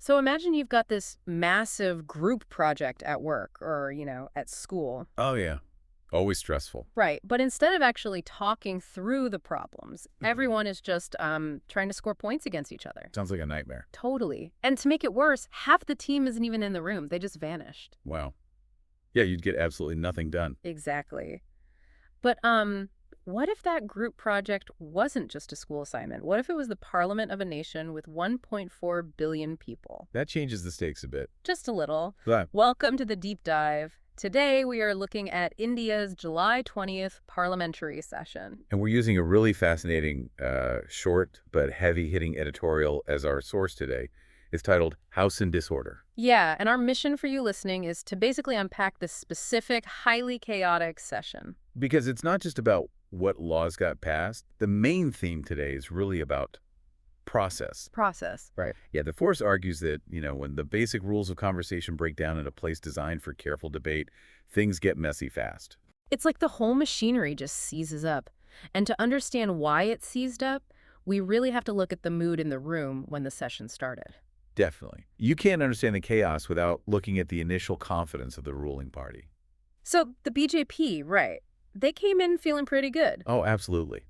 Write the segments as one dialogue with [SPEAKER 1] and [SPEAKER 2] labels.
[SPEAKER 1] So imagine you've got this massive group project at work or, at school.
[SPEAKER 2] Oh, yeah. Always stressful.
[SPEAKER 1] Right. But instead of actually talking through the problems, everyone is just trying to score points against each other.
[SPEAKER 2] Sounds like a nightmare.
[SPEAKER 1] Totally. And to make it worse, half the team isn't even in the room. They just vanished.
[SPEAKER 2] Wow. Yeah, you'd get absolutely nothing done.
[SPEAKER 1] Exactly. But what if that group project wasn't just a school assignment? What if it was the parliament of a nation with 1.4 billion people?
[SPEAKER 2] That changes the stakes a bit.
[SPEAKER 1] Just a little.
[SPEAKER 2] But
[SPEAKER 1] Welcome to the deep dive. Today, we are looking at India's July 20th parliamentary session.
[SPEAKER 2] And we're using a really fascinating, short but heavy-hitting editorial as our source today. It's titled House in Disorder.
[SPEAKER 1] Yeah, and our mission for you listening is to basically unpack this specific, highly chaotic session.
[SPEAKER 2] Because it's not just about what laws got passed. The main theme today is really about process.
[SPEAKER 1] Process.
[SPEAKER 2] Right. Yeah, the force argues that, when the basic rules of conversation break down in a place designed for careful debate, things get messy fast.
[SPEAKER 1] It's like the whole machinery just seizes up. And to understand why it seized up, we really have to look at the mood in the room when the session started.
[SPEAKER 2] Definitely. You can't understand the chaos without looking at the initial confidence of the ruling party.
[SPEAKER 1] So the BJP, right, they came in feeling pretty good.
[SPEAKER 2] Oh, absolutely.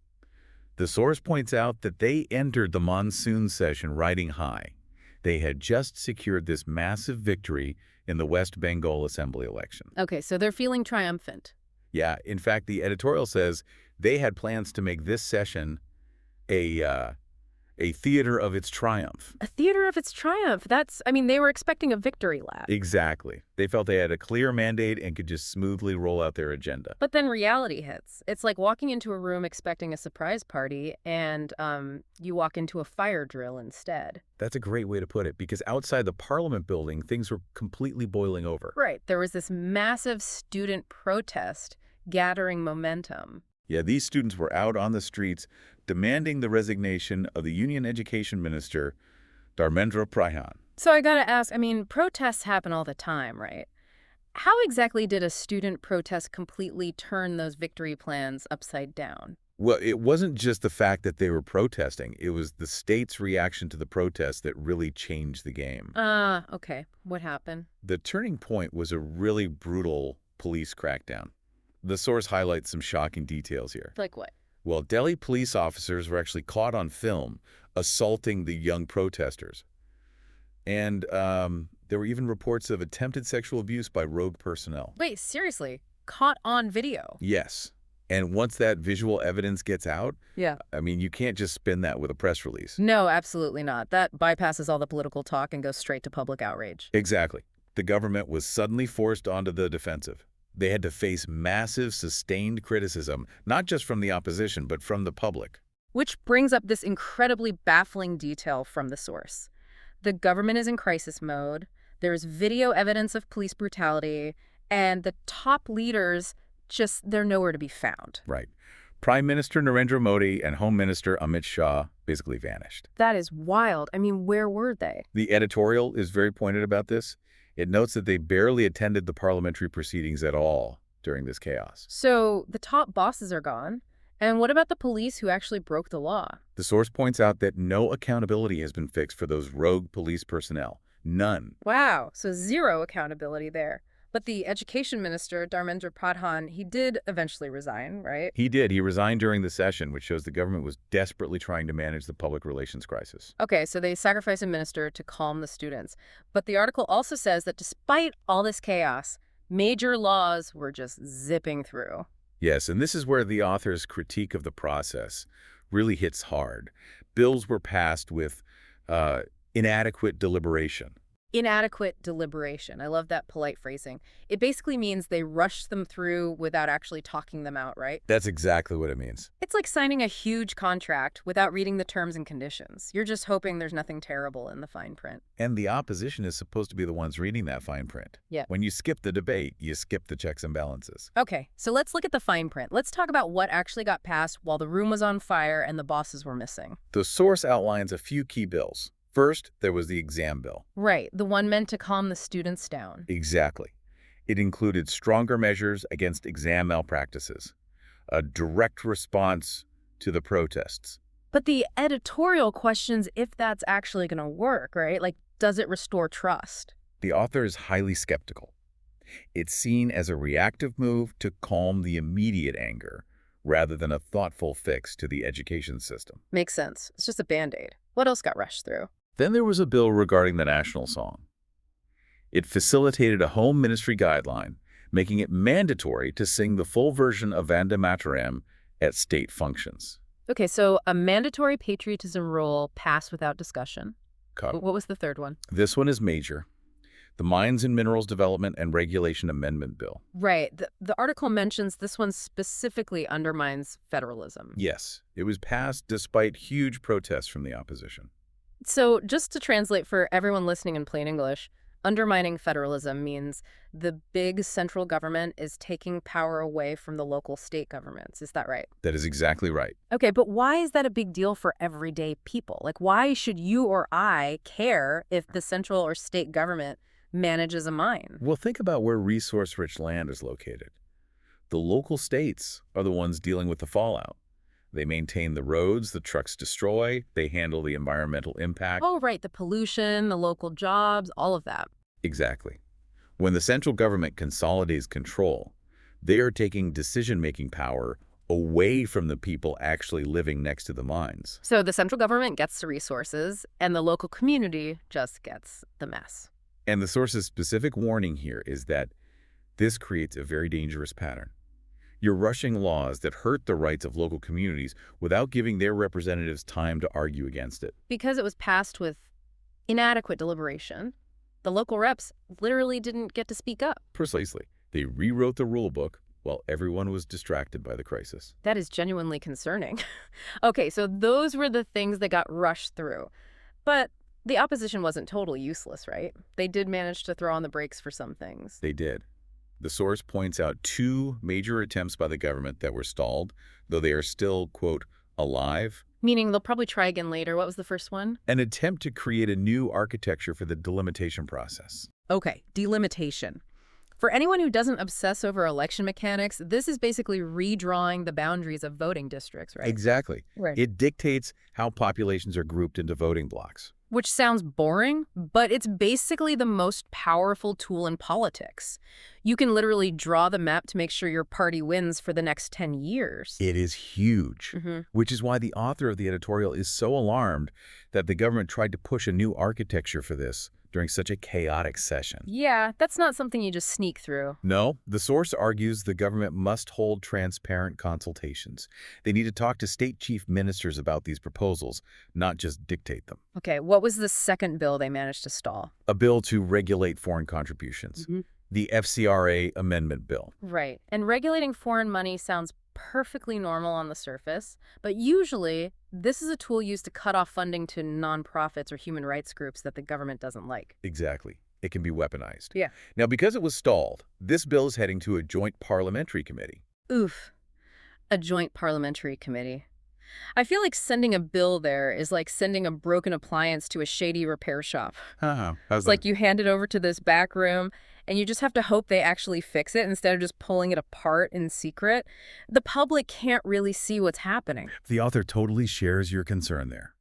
[SPEAKER 2] The source points out that they entered the monsoon session riding high. They had just secured this massive victory in the West Bengal Assembly election.
[SPEAKER 1] Okay, so they're feeling triumphant.
[SPEAKER 2] Yeah, in fact, the editorial says they had plans to make this session a theater of its triumph.
[SPEAKER 1] A theater of its triumph. They were expecting a victory lap.
[SPEAKER 2] Exactly. They felt they had a clear mandate and could just smoothly roll out their agenda.
[SPEAKER 1] But then reality hits. It's like walking into a room expecting a surprise party, and you walk into a fire drill instead.
[SPEAKER 2] That's a great way to put it, because outside the Parliament building, things were completely boiling over.
[SPEAKER 1] Right. There was this massive student protest gathering momentum.
[SPEAKER 2] Yeah, these students were out on the streets demanding the resignation of the Union Education Minister Dharmendra Pradhan.
[SPEAKER 1] So I gotta ask, protests happen all the time, right? How exactly did a student protest completely turn those victory plans upside down?
[SPEAKER 2] Well, it wasn't just the fact that they were protesting. It was the state's reaction to the protest that really changed the game.
[SPEAKER 1] Okay. What happened?
[SPEAKER 2] The turning point was a really brutal police crackdown. The source highlights some shocking details here.
[SPEAKER 1] Like what?
[SPEAKER 2] Well, Delhi police officers were actually caught on film assaulting the young protesters. And there were even reports of attempted sexual abuse by rogue personnel.
[SPEAKER 1] Wait, seriously? Caught on video?
[SPEAKER 2] Yes. And once that visual evidence gets out,
[SPEAKER 1] Yeah.
[SPEAKER 2] you can't just spin that with a press release.
[SPEAKER 1] No, absolutely not. That bypasses all the political talk and goes straight to public outrage.
[SPEAKER 2] Exactly. The government was suddenly forced onto the defensive. They had to face massive, sustained criticism, not just from the opposition, but from the public.
[SPEAKER 1] Which brings up this incredibly baffling detail from the source. The government is in crisis mode, there's video evidence of police brutality, and the top leaders, they're nowhere to be found.
[SPEAKER 2] Right. Prime Minister Narendra Modi and Home Minister Amit Shah basically vanished.
[SPEAKER 1] That is wild. Where were they?
[SPEAKER 2] The editorial is very pointed about this. It notes that they barely attended the parliamentary proceedings at all during this chaos.
[SPEAKER 1] So the top bosses are gone. And what about the police who actually broke the law?
[SPEAKER 2] The source points out that no accountability has been fixed for those rogue police personnel. None.
[SPEAKER 1] Wow, so zero accountability there. But the Education Minister, Dharmendra Pradhan, he did eventually resign, right?
[SPEAKER 2] He did. He resigned during the session, which shows the government was desperately trying to manage the public relations crisis.
[SPEAKER 1] Okay, so they sacrificed a minister to calm the students. But the article also says that despite all this chaos, major laws were just zipping through.
[SPEAKER 2] Yes, and this is where the author's critique of the process really hits hard. Bills were passed with inadequate deliberation.
[SPEAKER 1] Inadequate deliberation. I love that polite phrasing. It basically means they rushed them through without actually talking them out, right?
[SPEAKER 2] That's exactly what it means.
[SPEAKER 1] It's like signing a huge contract without reading the terms and conditions. You're just hoping there's nothing terrible in the fine print.
[SPEAKER 2] And the opposition is supposed to be the ones reading that fine print.
[SPEAKER 1] Yeah.
[SPEAKER 2] When you skip the debate, you skip the checks and balances.
[SPEAKER 1] Okay, so let's look at the fine print. Let's talk about what actually got passed while the room was on fire and the bosses were missing.
[SPEAKER 2] The source outlines a few key bills. First, there was the exam bill.
[SPEAKER 1] Right, the one meant to calm the students down.
[SPEAKER 2] Exactly. It included stronger measures against exam malpractices, a direct response to the protests.
[SPEAKER 1] But the editorial questions if that's actually going to work, right? Like, does it restore trust?
[SPEAKER 2] The author is highly skeptical. It's seen as a reactive move to calm the immediate anger, rather than a thoughtful fix to the education system.
[SPEAKER 1] Makes sense. It's just a Band-Aid. What else got rushed through?
[SPEAKER 2] Then there was a bill regarding the national song. It facilitated a home ministry guideline, making it mandatory to sing the full version of Vande Mataram at state functions.
[SPEAKER 1] Okay, so a mandatory patriotism rule passed without discussion.
[SPEAKER 2] Cut.
[SPEAKER 1] What was the third one?
[SPEAKER 2] This one is major. The Mines and Minerals Development and Regulation Amendment Bill.
[SPEAKER 1] Right. The article mentions this one specifically undermines federalism.
[SPEAKER 2] Yes, it was passed despite huge protests from the opposition.
[SPEAKER 1] So just to translate for everyone listening in plain English, undermining federalism means the big central government is taking power away from the local state governments. Is that right?
[SPEAKER 2] That is exactly right.
[SPEAKER 1] Okay, but why is that a big deal for everyday people? Like, why should you or I care if the central or state government manages a mine?
[SPEAKER 2] Well, think about where resource-rich land is located. The local states are the ones dealing with the fallout. They maintain the roads the trucks destroy. They handle the environmental impact.
[SPEAKER 1] Oh, right, the pollution, the local jobs, all of that.
[SPEAKER 2] Exactly. When the central government consolidates control, they are taking decision-making power away from the people actually living next to the mines.
[SPEAKER 1] So the central government gets the resources, and the local community just gets the mess.
[SPEAKER 2] And the source's specific warning here is that this creates a very dangerous pattern. You're rushing laws that hurt the rights of local communities without giving their representatives time to argue against it.
[SPEAKER 1] Because it was passed with inadequate deliberation, the local reps literally didn't get to speak up.
[SPEAKER 2] Precisely. They rewrote the rule book while everyone was distracted by the crisis.
[SPEAKER 1] That is genuinely concerning. Okay, so those were the things that got rushed through. But the opposition wasn't totally useless, right? They did manage to throw on the brakes for some things.
[SPEAKER 2] They did. The source points out 2 major attempts by the government that were stalled, though they are still, quote, alive.
[SPEAKER 1] Meaning they'll probably try again later. What was the first one?
[SPEAKER 2] An attempt to create a new architecture for the delimitation process.
[SPEAKER 1] Okay, delimitation. For anyone who doesn't obsess over election mechanics, this is basically redrawing the boundaries of voting districts, right?
[SPEAKER 2] Exactly.
[SPEAKER 1] Right.
[SPEAKER 2] It dictates how populations are grouped into voting blocks.
[SPEAKER 1] Which sounds boring, but it's basically the most powerful tool in politics. You can literally draw the map to make sure your party wins for the next 10 years.
[SPEAKER 2] It is huge,
[SPEAKER 1] Mm-hmm.
[SPEAKER 2] which is why the author of the editorial is so alarmed that the government tried to push a new architecture for this during such a chaotic session.
[SPEAKER 1] Yeah, that's not something you just sneak through.
[SPEAKER 2] No, the source argues the government must hold transparent consultations. They need to talk to state chief ministers about these proposals, not just dictate them.
[SPEAKER 1] Okay, what was the second bill they managed to stall?
[SPEAKER 2] A bill to regulate foreign contributions.
[SPEAKER 1] Mm-hmm.
[SPEAKER 2] The FCRA Amendment Bill.
[SPEAKER 1] Right, and regulating foreign money sounds perfectly normal on the surface, but usually this is a tool used to cut off funding to nonprofits or human rights groups that the government doesn't like.
[SPEAKER 2] Exactly. It can be weaponized.
[SPEAKER 1] Yeah.
[SPEAKER 2] Now, because it was stalled, this bill is heading to a joint parliamentary committee.
[SPEAKER 1] Oof, a joint parliamentary committee. I feel like sending a bill there is like sending a broken appliance to a shady repair shop.
[SPEAKER 2] How's
[SPEAKER 1] It's like you hand it over to this back room, and you just have to hope they actually fix it instead of just pulling it apart in secret. The public can't really see what's happening.
[SPEAKER 2] The author totally shares your concern there.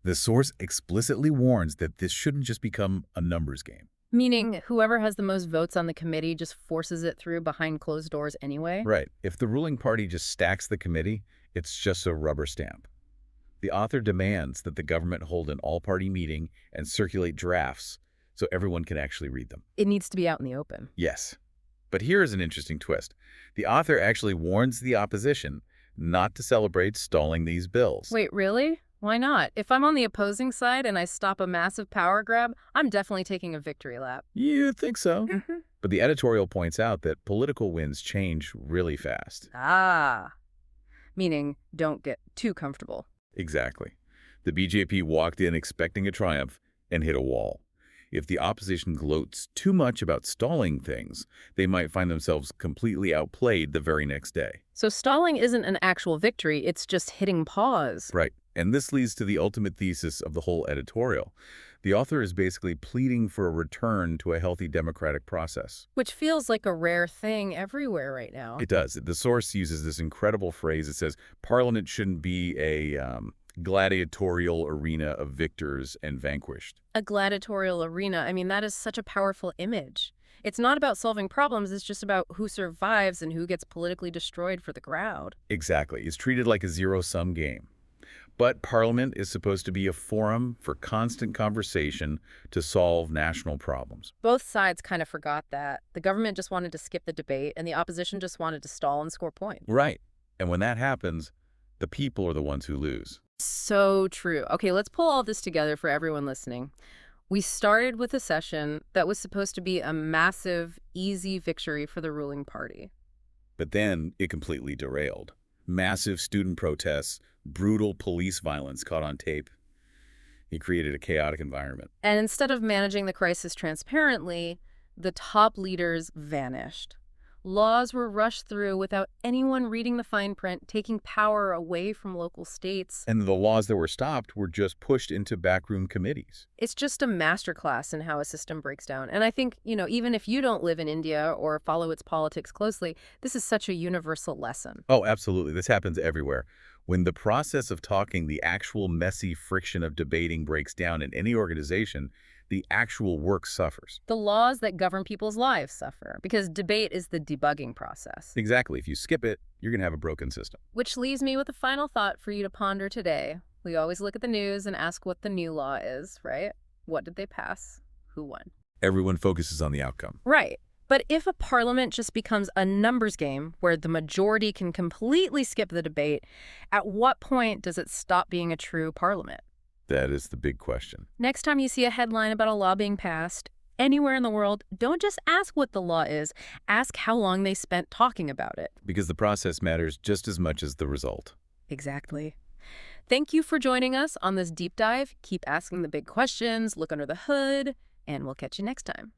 [SPEAKER 2] The source explicitly warns that this shouldn't just become a numbers game.
[SPEAKER 1] Meaning whoever has the most votes on the committee just forces it through behind closed doors anyway?
[SPEAKER 2] Right. If the ruling party just stacks the committee, it's just a rubber stamp. The author demands that the government hold an all-party meeting and circulate drafts so everyone can actually read them.
[SPEAKER 1] It needs to be out in the open.
[SPEAKER 2] Yes. But here is an interesting twist. The author actually warns the opposition not to celebrate stalling these bills.
[SPEAKER 1] Wait, really? Why not? If I'm on the opposing side and I stop a massive power grab, I'm definitely taking a victory lap.
[SPEAKER 2] You think so?
[SPEAKER 1] Mm-hmm.
[SPEAKER 2] But the editorial points out that political wins change really fast.
[SPEAKER 1] Ah, meaning don't get too comfortable.
[SPEAKER 2] Exactly. The BJP walked in expecting a triumph and hit a wall. If the opposition gloats too much about stalling things, they might find themselves completely outplayed the very next day.
[SPEAKER 1] So stalling isn't an actual victory, it's just hitting pause.
[SPEAKER 2] Right. And this leads to the ultimate thesis of the whole editorial. The author is basically pleading for a return to a healthy democratic process.
[SPEAKER 1] Which feels like a rare thing everywhere right now.
[SPEAKER 2] It does. The source uses this incredible phrase. It says, Parliament shouldn't be a gladiatorial arena of victors and vanquished.
[SPEAKER 1] A gladiatorial arena. I mean, that is such a powerful image. It's not about solving problems, it's just about who survives and who gets politically destroyed for the crowd.
[SPEAKER 2] Exactly. It's treated like a zero-sum game. But Parliament is supposed to be a forum for constant conversation to solve national problems.
[SPEAKER 1] Both sides kind of forgot that. The government just wanted to skip the debate, and the opposition just wanted to stall and score points.
[SPEAKER 2] Right. And when that happens, the people are the ones who lose.
[SPEAKER 1] So true. Okay, let's pull all this together for everyone listening. We started with a session that was supposed to be a massive, easy victory for the ruling party.
[SPEAKER 2] But then it completely derailed. Massive student protests, brutal police violence caught on tape. It created a chaotic environment.
[SPEAKER 1] And instead of managing the crisis transparently, the top leaders vanished. Laws were rushed through without anyone reading the fine print, taking power away from local states.
[SPEAKER 2] And the laws that were stopped were just pushed into backroom committees.
[SPEAKER 1] It's just a masterclass in how a system breaks down. And I think, even if you don't live in India or follow its politics closely, this is such a universal lesson.
[SPEAKER 2] Oh, absolutely. This happens everywhere. When the process of talking, the actual messy friction of debating breaks down in any organization, the actual work suffers.
[SPEAKER 1] The laws that govern people's lives suffer because debate is the debugging process.
[SPEAKER 2] Exactly. If you skip it, you're going to have a broken system.
[SPEAKER 1] Which leaves me with a final thought for you to ponder today. We always look at the news and ask what the new law is, right? What did they pass? Who won?
[SPEAKER 2] Everyone focuses on the outcome.
[SPEAKER 1] Right. But if a parliament just becomes a numbers game where the majority can completely skip the debate, at what point does it stop being a true parliament?
[SPEAKER 2] That is the big question.
[SPEAKER 1] Next time you see a headline about a law being passed anywhere in the world, don't just ask what the law is. Ask how long they spent talking about it.
[SPEAKER 2] Because the process matters just as much as the result.
[SPEAKER 1] Exactly. Thank you for joining us on this deep dive. Keep asking the big questions, look under the hood, and we'll catch you next time.